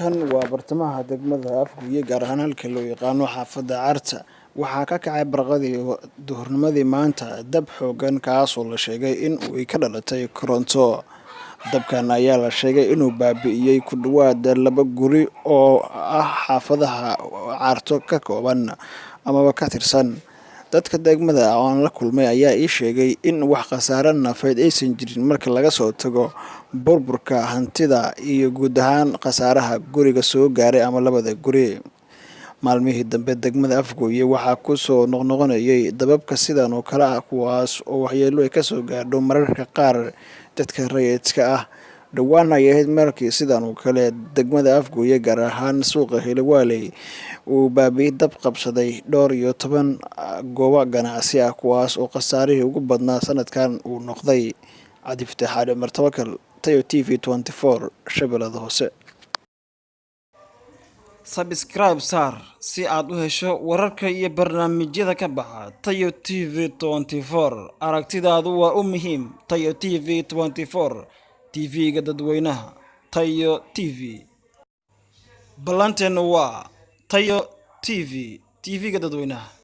halkan waa bartamaha degmada Afgoye gaar ahaan halka loo yaqaano xaafadda Carta waxaa ka kacay barqadii duhurnimadii maanta dab xoogan kaas oo la sheegay in uu ka dhalatay koronto dabkan ayaa la sheegay inuu baabi'iyay ku dhawaad 2 guri oo ah xaafadaha Carto ka kooban ama ka tirsan dadka degmada aan la kulmay ayaa ii sheegay in wax khasaare nafeed aysan jirin marka laga soo tago burburka hantida iyo guud ahaan khasaaraha guriga soo gaaray ama labada guri maalmihii dambe degmada Afgoye waxaa ku soo noqnoqonayay dababka sidan oo kala ah kuwaas oo waxyeello ay ka soo gaadho mararka qaar dadka rayidka ah dhawaan ay ahayd markii sidan oo kale degmada Afgoye gaar ahaan suuqa Hilwaaley uu baabi'iyay dab qabsaday dhowr iyo 10 goobo ganacsi ah kuwaas oo khasaarihii ugu badnaa sanadkan uu noqday Cabdifataax Martawakal Tayo TV 24 Shabeellada Hoose. Subscribe sar si aad u hesho wararka iyo barnaamijyada ka baxa Tayo TV 24 aragtidaadu waa u muhiim Tayo TV 24 TV-ga dadweynaha Tayo TV ballanteenu waa Tayo TV TV-ga dadweynaha.